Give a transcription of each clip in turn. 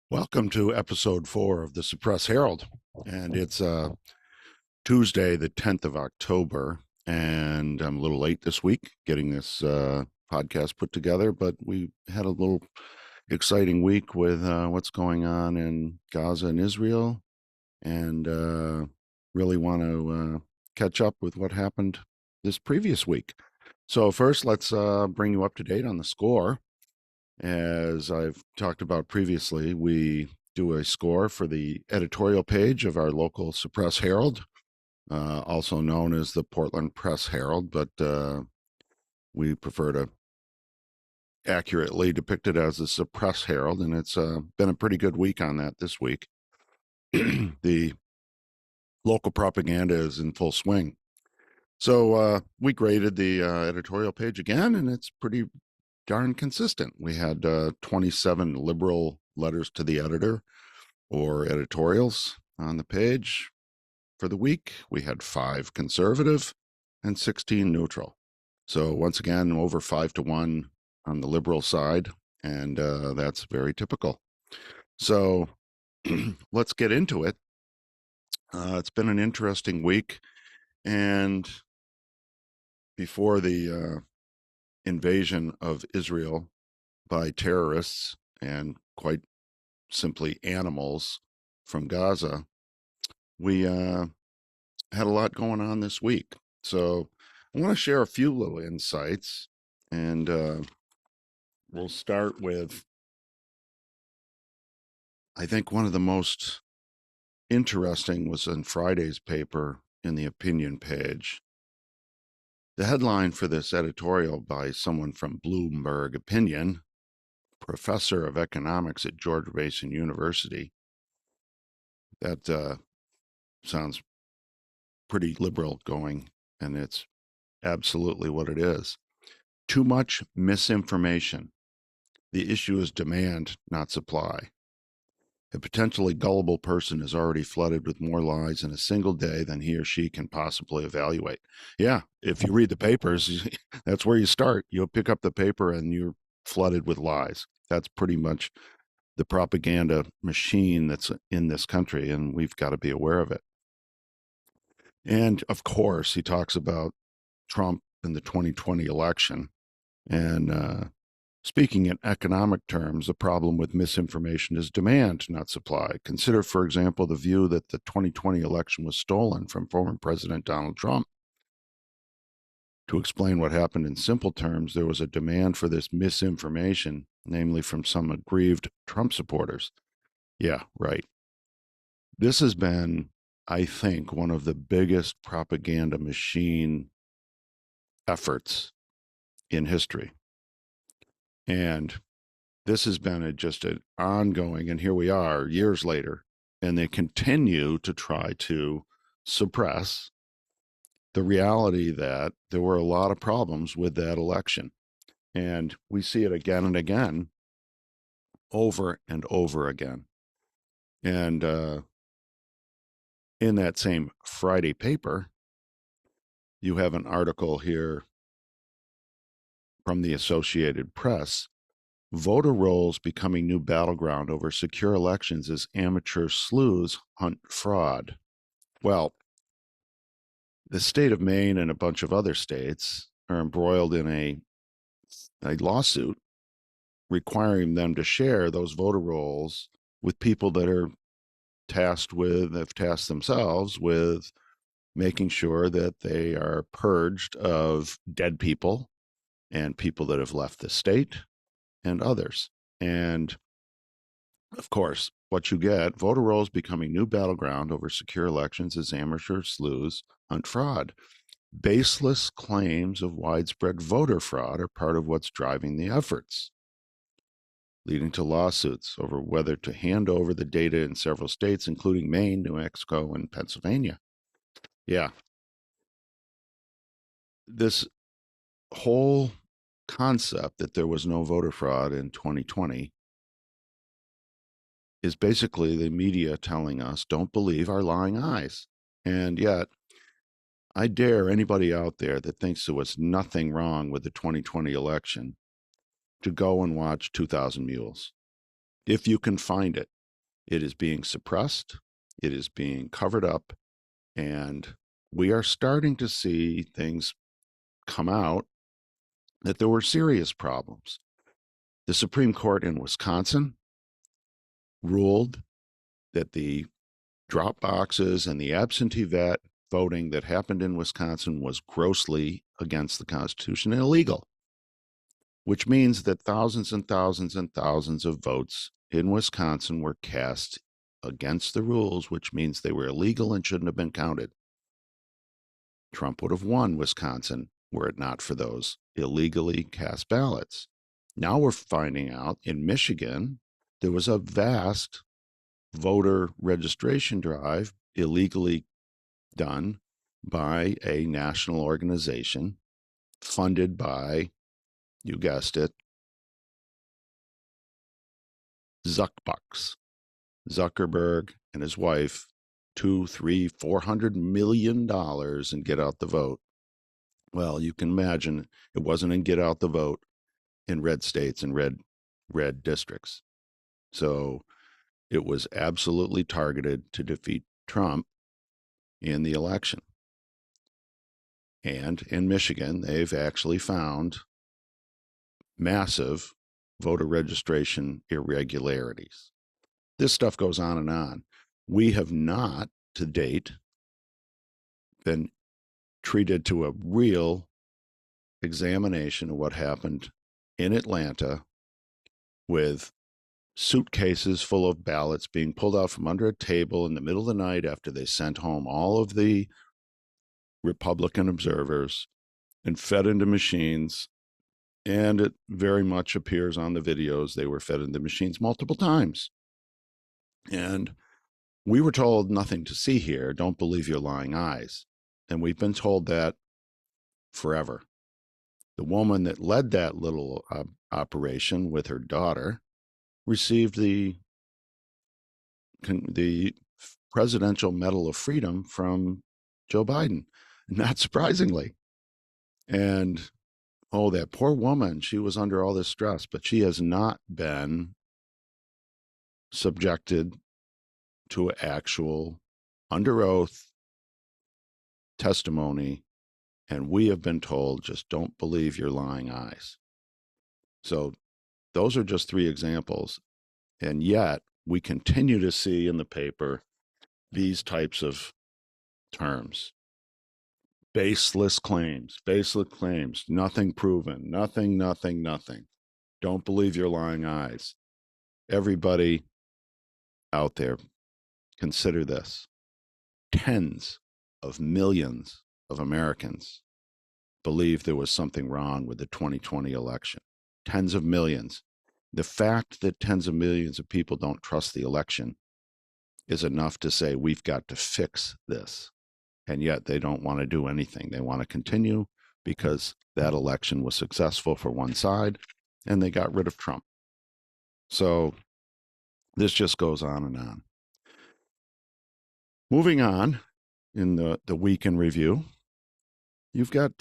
Welcome to episode 4 of the Suppress Herald. And it's Tuesday, the 10th of October. And I'm a little late this week getting this podcast put together, but we had a little exciting week with what's going on in Gaza and Israel. And really want to catch up with what happened this previous week. So, first, let's bring you up to date on the score. As I've talked about previously, we do a score for the editorial page of our local Suppress Herald, also known as the Portland Press Herald, but we prefer to accurately depict it as the Suppress Herald, and it's been a pretty good week on that this week. The local propaganda is in full swing. So we graded the editorial page again, and it's pretty darn consistent. We had 27 liberal letters to the editor or editorials on the page. For the week, we had 5 conservative and 16 neutral. So once again, over 5-1 on the liberal side, and that's very typical. So let's get into it. It's been an interesting week, and before the invasion of Israel by terrorists and quite simply animals from Gaza, we had a lot going on this week. So I want to share a few little insights, and we'll start with, I think one of the most interesting was in Friday's paper in the opinion page. The headline for this editorial by someone from Bloomberg Opinion, professor of economics at George Mason University, that sounds pretty liberal going, and it's absolutely what it is. Too much misinformation. The issue is demand, not supply. A potentially gullible person is already flooded with more lies in a single day than he or she can possibly evaluate. Yeah, if you read the papers, that's where you start. You'll pick up the paper and you're flooded with lies. That's pretty much the propaganda machine that's in this country, and we've got to be aware of it. And of course, he talks about Trump in the 2020 election. And speaking in economic terms, the problem with misinformation is demand, not supply. Consider, for example, the view that the 2020 election was stolen from former President Donald Trump. To explain what happened in simple terms, there was a demand for this misinformation, namely from some aggrieved Trump supporters. Yeah, right. This has been, I think, one of the biggest propaganda machine efforts in history. And this has been just an ongoing, and here we are years later, and they continue to try to suppress the reality that there were a lot of problems with that election. And we see it again and again, over and over again. And in that same Friday paper, you have an article here from the Associated Press. Voter rolls becoming new battleground over secure elections as amateur sleuths hunt fraud. Well, the state of Maine and a bunch of other states are embroiled in a lawsuit requiring them to share those voter rolls with people that are have tasked themselves with making sure that they are purged of dead people and people that have left the state and others. And of course, what you get, voter rolls becoming new battleground over secure elections as amateur sleuths hunt fraud. Baseless claims of widespread voter fraud are part of what's driving the efforts, leading to lawsuits over whether to hand over the data in several states, including Maine, New Mexico, and Pennsylvania. Yeah. This whole concept that there was no voter fraud in 2020 is basically the media telling us, don't believe our lying eyes. And yet, I dare anybody out there that thinks there was nothing wrong with the 2020 election to go and watch 2,000 Mules, if you can find it. It is being suppressed. It is being covered up. And we are starting to see things come out that there were serious problems. The Supreme Court in Wisconsin ruled that the drop boxes and the absentee voting that happened in Wisconsin was grossly against the Constitution and illegal, which means that thousands and thousands and thousands of votes in Wisconsin were cast against the rules, which means they were illegal and shouldn't have been counted. Trump would have won Wisconsin were it not for those illegally cast ballots. Now we're finding out in Michigan, there was a vast voter registration drive illegally done by a national organization funded by, you guessed it, Zuckerberg and his wife, $200, $300, $400 million in get out the vote. Well, you can imagine it wasn't in get out the vote in red states and red districts. So it was absolutely targeted to defeat Trump in the election. And in Michigan, they've actually found massive voter registration irregularities. This stuff goes on and on. We have not, to date, been treated to a real examination of what happened in Atlanta with suitcases full of ballots being pulled out from under a table in the middle of the night after they sent home all of the Republican observers and fed into machines. And it very much appears on the videos they were fed into machines multiple times. And we were told nothing to see here. Don't believe your lying eyes. And we've been told that forever. The woman that led that little operation with her daughter received the Presidential Medal of Freedom from Joe Biden, not surprisingly. And oh, that poor woman, she was under all this stress, but she has not been subjected to actual under oath testimony. And we have been told, just don't believe your lying eyes. So those are just three examples. And yet we continue to see in the paper these types of terms. Baseless claims, nothing proven, nothing. Don't believe your lying eyes. Everybody out there, consider this. Tens of millions of Americans believe there was something wrong with the 2020 election. Tens of millions. The fact that tens of millions of people don't trust the election is enough to say we've got to fix this. And yet they don't want to do anything. They want to continue because that election was successful for one side and they got rid of Trump. So this just goes on and on. Moving on in the week in review, you've got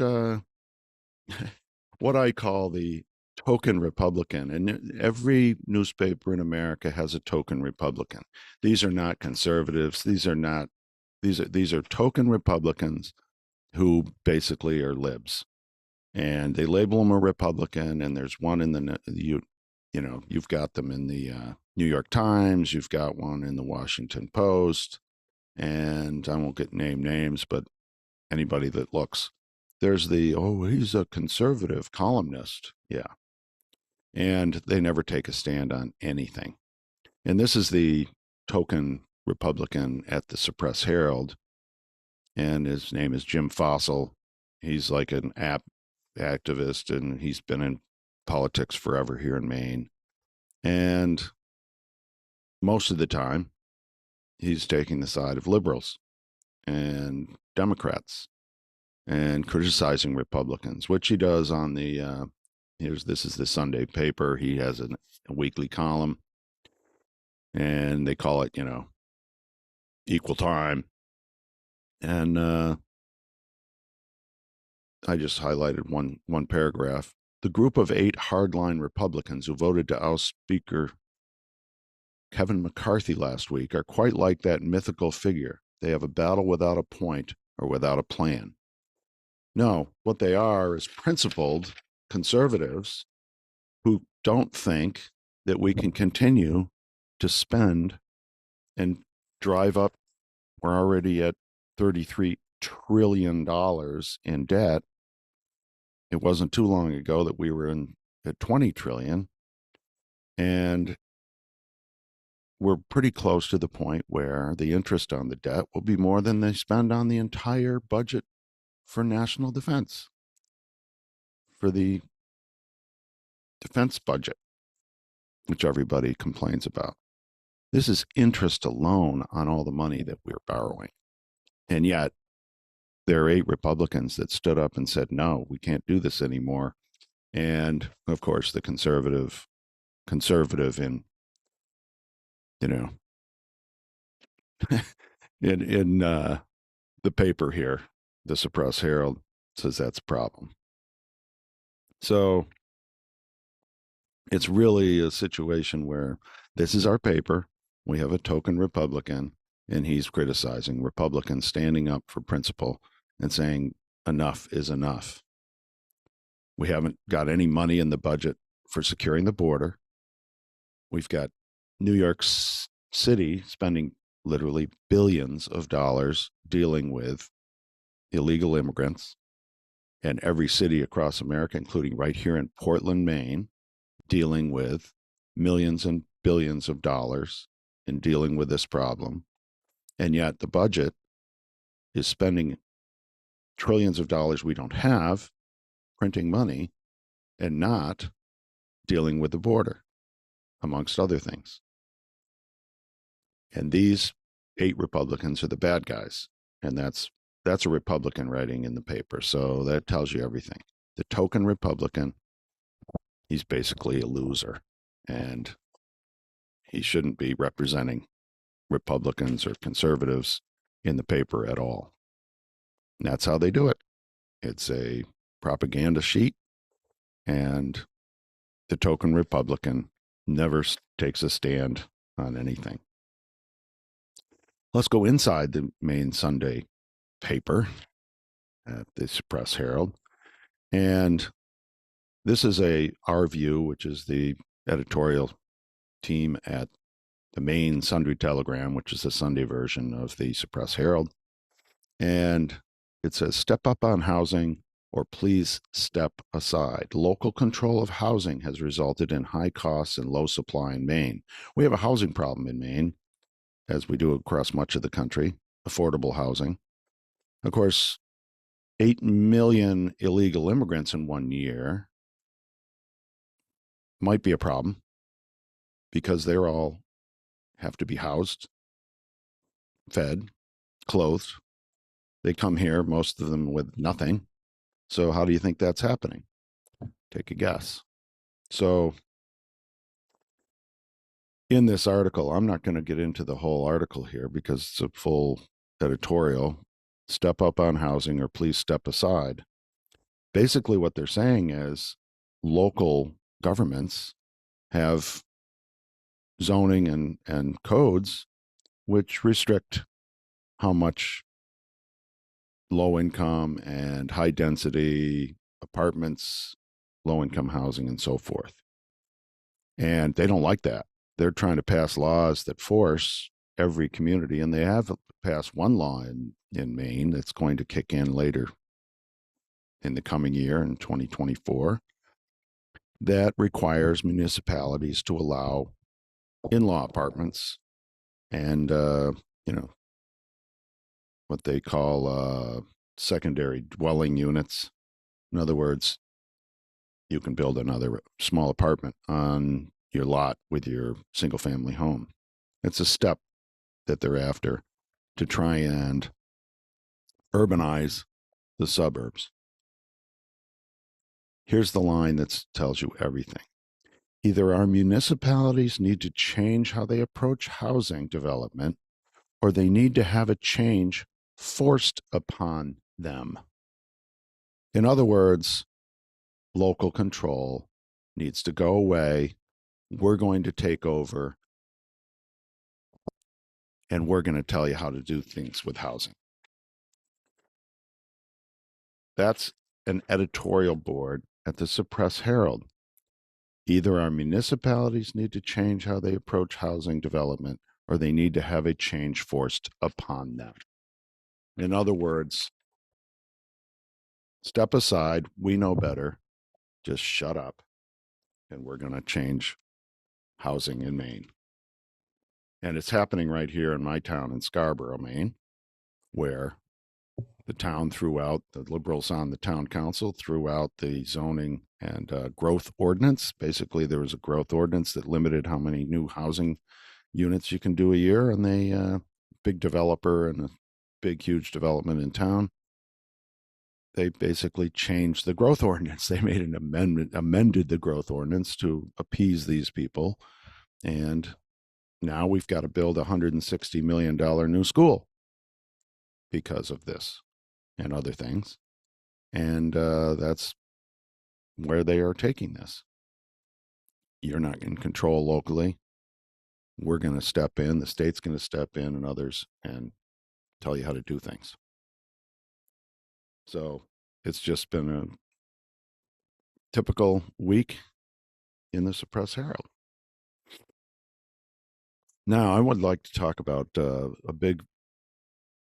what I call the token Republican. And every newspaper in America has a token Republican. These are not conservatives. These are token Republicans who basically are libs, and they label them a Republican. And there's one in the you've got them in the New York Times, you've got one in the Washington Post, and I won't name names, but anybody that looks, there's he's a conservative columnist, yeah, and they never take a stand on anything. And this is the token Republican at the Suppress Herald, and his name is Jim Fossil. He's like an app activist, and he's been in politics forever here in Maine. And most of the time, he's taking the side of liberals and Democrats and criticizing Republicans, which he does on the this is the Sunday paper. He has a weekly column, and they call it, Equal Time. And I just highlighted one paragraph. The group of 8 hardline Republicans who voted to oust Speaker Kevin McCarthy last week are quite like that mythical figure. They have a battle without a point or without a plan. No, what they are is principled conservatives who don't think that we can continue to spend and drive up. We're already at $33 trillion in debt. It wasn't too long ago that we were at 20 trillion. And we're pretty close to the point where the interest on the debt will be more than they spend on the entire budget for national defense, for the defense budget, which everybody complains about. This is interest alone on all the money that we're borrowing. And yet, there are 8 Republicans that stood up and said, no, we can't do this anymore. And of course, the conservative in, you know, in the paper here, the Suppress Herald, says that's a problem. So it's really a situation where this is our paper. We have a token Republican, and he's criticizing Republicans standing up for principle and saying enough is enough. We haven't got any money in the budget for securing the border. We've got New York City spending literally billions of dollars dealing with illegal immigrants, and every city across America, including right here in Portland, Maine, dealing with millions and billions of dollars in dealing with this problem. And yet the budget is spending trillions of dollars we don't have, printing money, and not dealing with the border, amongst other things. And these 8 Republicans are the bad guys. And that's a Republican writing in the paper. So that tells you everything. The token Republican, he's basically a loser. And he shouldn't be representing Republicans or conservatives in the paper at all. And that's how they do it. It's a propaganda sheet, and the token Republican never takes a stand on anything. Let's go inside the main Sunday paper at the Suppress Herald. And this is our view, which is the editorial team at the main Sunday Telegram, which is the Sunday version of the Suppress Herald. And it says, step up on housing or please step aside. Local control of housing has resulted in high costs and low supply in Maine. We have a housing problem in Maine, as we do across much of the country, affordable housing. Of course, 8 million illegal immigrants in 1 year might be a problem because they're all have to be housed, fed, clothed. They come here, most of them with nothing. So how do you think that's happening? Take a guess. So in this article, I'm not going to get into the whole article here because it's a full editorial. Step up on housing or please step aside. Basically, what they're saying is local governments have zoning and codes which restrict how much low income and high density apartments, low income housing, and so forth. And they don't like that. They're trying to pass laws that force every community, and they have passed one law in Maine that's going to kick in later in the coming year in 2024 that requires municipalities to allow in-law apartments and what they call secondary dwelling units. In other words, you can build another small apartment on your lot with your single family home. It's a step that they're after to try and urbanize the suburbs. Here's the line that tells you everything. Either our municipalities need to change how they approach housing development, or they need to have a change forced upon them. In other words, local control needs to go away. We're going to take over and we're going to tell you how to do things with housing. That's an editorial board at the Suppress Herald. Either our municipalities need to change how they approach housing development, or they need to have a change forced upon them. In other words, step aside, we know better, just shut up, and we're going to change housing in Maine. And it's happening right here in my town in Scarborough, Maine, where the town threw out, the liberals on the town council threw out the zoning and growth ordinance. Basically, there was a growth ordinance that limited how many new housing units you can do a year. And they, big developer and a big, huge development in town, they basically changed the growth ordinance. They made an amendment, amended the growth ordinance to appease these people. And now we've got to build a $160 million new school because of this and other things. And that's where they are taking this. You're not in control locally. We're going to step in, the state's going to step in, and others, and tell you how to do things. So it's just been a typical week in the Suppress Herald. Now, I would like to talk about a big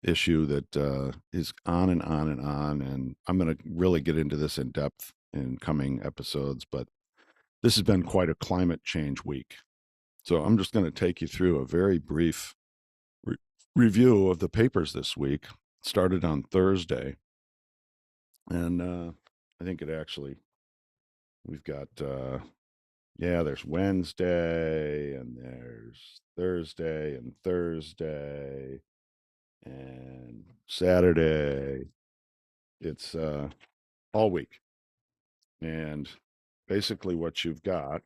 issue that is on and on and on, and I'm going to really get into this in depth in coming episodes, but this has been quite a climate change week. So I'm just going to take you through a very brief review of the papers this week. It started on Thursday, and I think it actually, we've got, there's Wednesday, and there's Thursday, and Saturday. It's all week. And basically what you've got,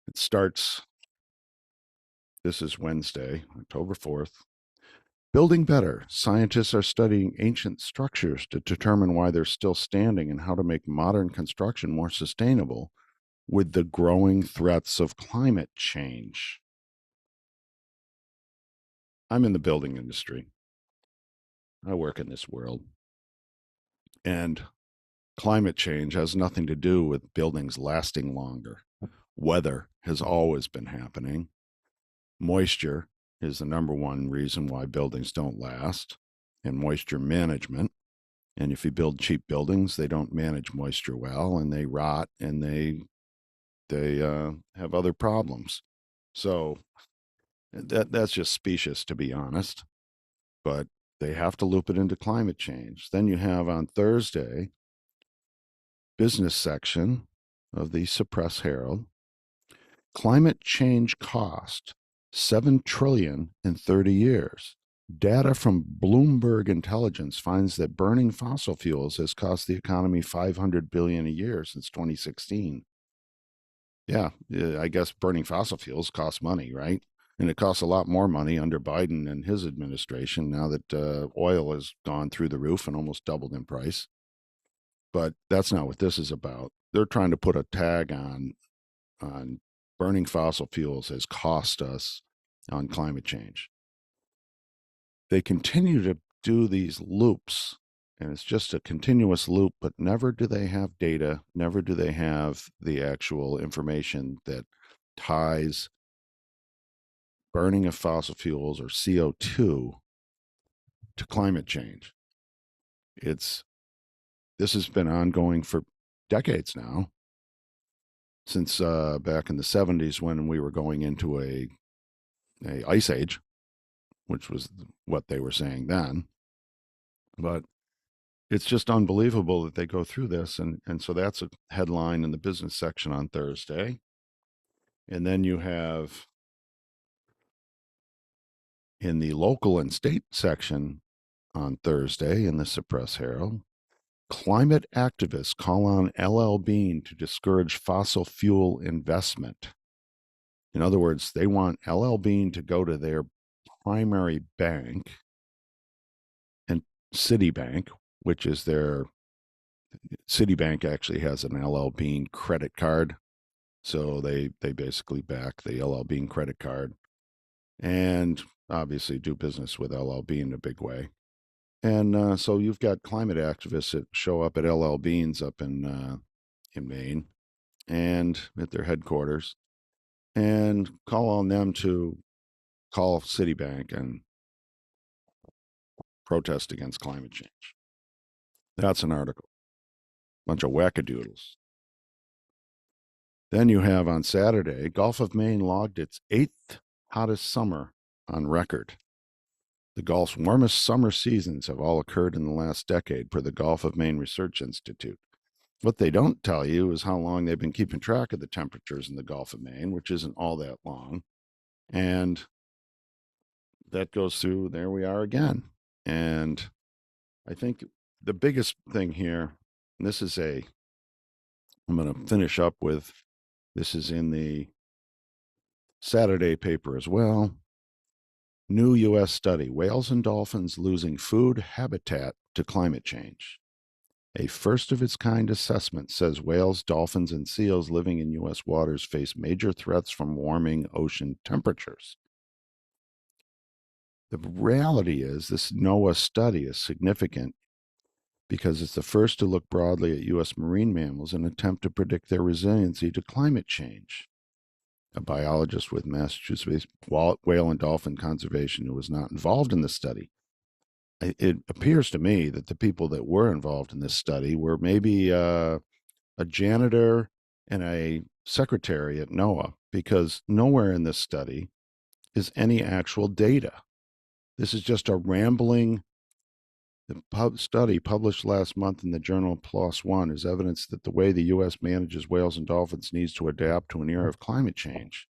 it starts, this is Wednesday, October 4th. Building better. Scientists are studying ancient structures to determine why they're still standing and how to make modern construction more sustainable with the growing threats of climate change. I'm in the building industry. I work in this world. And climate change has nothing to do with buildings lasting longer. Weather has always been happening. Moisture is the number one reason why buildings don't last, and moisture management. And if you build cheap buildings, they don't manage moisture well, and they rot, and they have other problems. So that's just specious, to be honest. But they have to loop it into climate change. Then you have on Thursday, business section of the Suppress Herald, climate change cost $7 trillion in 30 years. Data from Bloomberg Intelligence finds that burning fossil fuels has cost the economy $500 billion a year since 2016. Yeah, I guess burning fossil fuels costs money, right? And it costs a lot more money under Biden and his administration now that oil has gone through the roof and almost doubled in price. But that's not what this is about. They're trying to put a tag on burning fossil fuels has cost us on climate change. They continue to do these loops, and it's just a continuous loop, but never do they have data, never do they have the actual information that ties burning of fossil fuels or CO2 to climate change. This has been ongoing for decades now, since back in the 70s when we were going into a ice age, which was what they were saying then. But it's just unbelievable that they go through this. And so that's a headline in the business section on Thursday. And then you have in the local and state section on Thursday in the Suppress Herald, climate activists call on LL Bean to discourage fossil fuel investment. In other words, they want LL Bean to go to their primary bank, and Citibank, which is their Citibank actually has an LL Bean credit card. So they basically back the LL Bean credit card. and obviously do business with LL Bean in a big way. And so you've got climate activists that show up at LL Bean's up in Maine and at their headquarters and call on them to call Citibank and protest against climate change. That's an article. Bunch of wackadoodles. Then you have on Saturday, Gulf of Maine logged its 8th hottest summer on record. The Gulf's warmest summer seasons have all occurred in the last decade, per the Gulf of Maine Research Institute. What they don't tell you is how long they've been keeping track of the temperatures in the Gulf of Maine, which isn't all that long. And that goes through, there we are again. And I think the biggest thing here, and I'm going to finish up with, this is in the Saturday paper as well. New U.S. study, whales and dolphins losing food habitat to climate change. A first of its kind assessment says whales, dolphins, and seals living in U.S. waters face major threats from warming ocean temperatures. The reality is this NOAA study is significant because it's the first to look broadly at U.S. marine mammals in an attempt to predict their resiliency to climate change. A biologist with Massachusetts Whale and Dolphin Conservation who was not involved in the study. It appears to me that the people that were involved in this study were maybe a janitor and a secretary at NOAA, because nowhere in this study is any actual data. This is just a rambling. The study published last month in the journal PLOS ONE is evidence that the way the U.S. manages whales and dolphins needs to adapt to an era of climate change,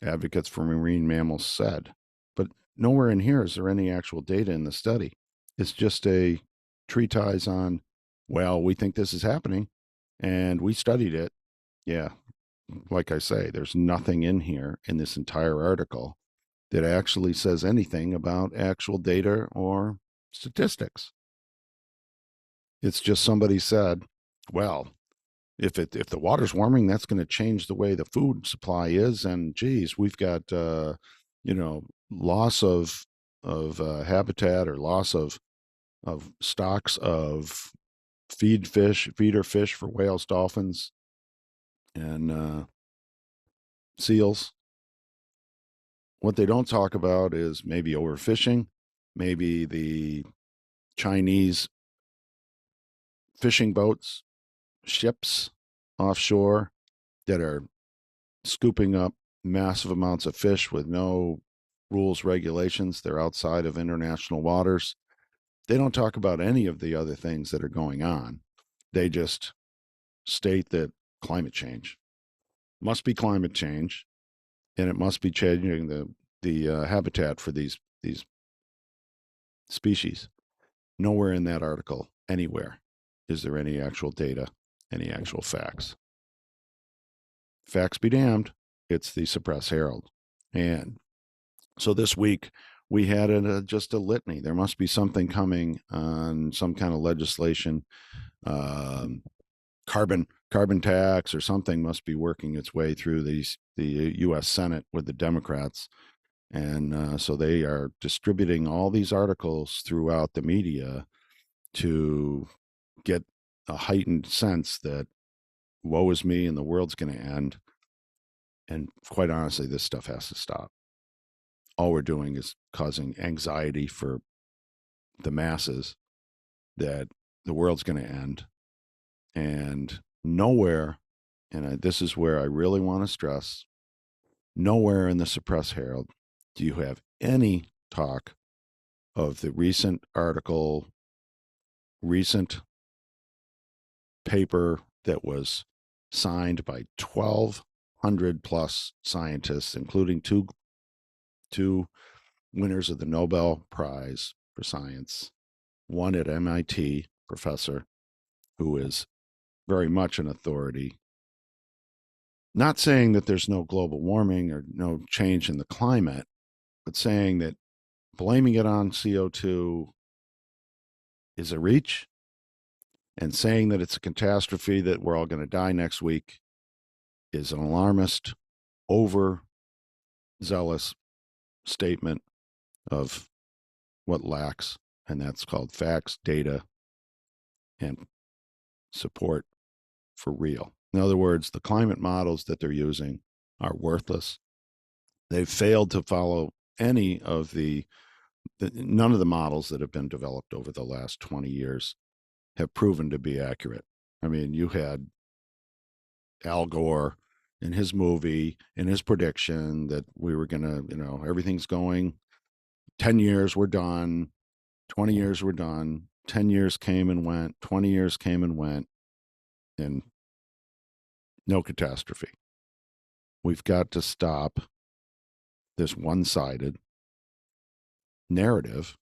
advocates for marine mammals said. But nowhere in here is there any actual data in the study. It's just a treatise on, well, we think this is happening and we studied it. Yeah, like I say, there's nothing in here in this entire article that actually says anything about actual data or statistics. It's just somebody said, well, if the water's warming, that's going to change the way the food supply is, and geez, we've got loss of habitat or loss of stocks of feeder fish for whales, dolphins, and seals. What they don't talk about is maybe overfishing, maybe the Chinese fishing boats, ships offshore that are scooping up massive amounts of fish with no rules, regulations. They're outside of international waters. They don't talk about any of the other things that are going on. They just state that climate change must be climate change, and it must be changing the habitat for these species. Nowhere in that article, anywhere, is there any actual data, any actual facts. Facts be damned. It's the Suppress Herald. And so this week we had just a litany. There must be something coming on some kind of legislation, carbon tax or something must be working its way through the U.S. Senate with the Democrats. And so they are distributing all these articles throughout the media to get a heightened sense that woe is me and the world's going to end. And quite honestly, this stuff has to stop. All we're doing is causing anxiety for the masses that the world's going to end. And nowhere, and this is where I really want to stress, nowhere in the Suppress Herald do you have any talk of the recent article, recent paper that was signed by 1,200 plus scientists, including two winners of the Nobel Prize for Science, one at MIT professor who is very much an authority, not saying that there's no global warming or no change in the climate, but saying that blaming it on CO2 is a reach, and saying that it's a catastrophe that we're all going to die next week is an alarmist, overzealous statement of what lacks, and that's called facts, data, and support for real. In other words, the climate models that they're using are worthless. They've failed to follow any of none of the models that have been developed over the last 20 years have proven to be accurate. I mean, you had Al Gore in his movie, in his prediction that we were going to, everything's going 10 years, we're done, 20 years, we're done. 10 years came and went, 20 years came and went, and no catastrophe. We've got to stop this one-sided narrative.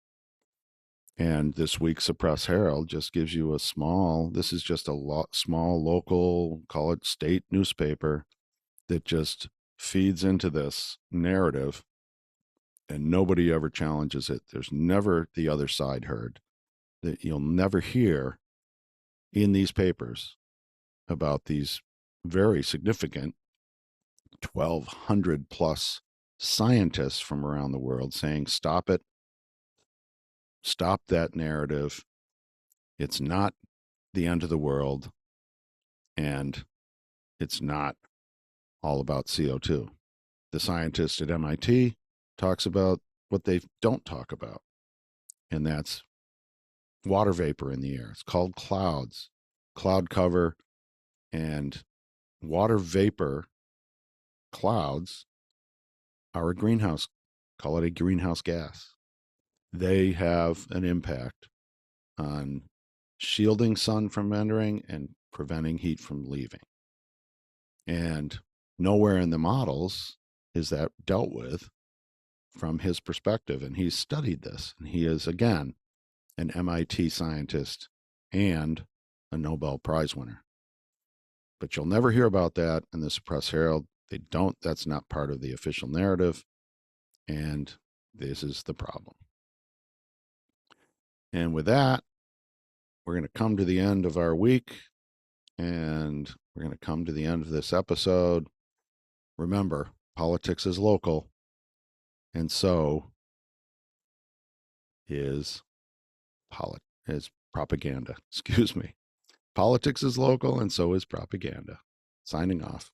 And this week's Suppress Herald just gives you this is just a small local, call it state newspaper that just feeds into this narrative, and nobody ever challenges it. There's never the other side heard. That you'll never hear in these papers about these very significant 1,200 plus scientists from around the world saying, stop it, stop that narrative. It's not the end of the world, and it's not all about CO2. The scientist at MIT talks about what they don't talk about, and that's water vapor in the air. It's called clouds, cloud cover, and water vapor clouds are a greenhouse, call it a greenhouse gas. They have an impact on shielding sun from entering and preventing heat from leaving. And nowhere in the models is that dealt with from his perspective. And he's studied this. And he is, again, an MIT scientist and a Nobel Prize winner. But you'll never hear about that in the Suppress Herald. That's not part of the official narrative. And this is the problem. And with that, we're going to come to the end of our week, and we're going to come to the end of this episode. Remember, politics is local, and so is propaganda. Excuse me. Politics is local, and so is propaganda. Signing off.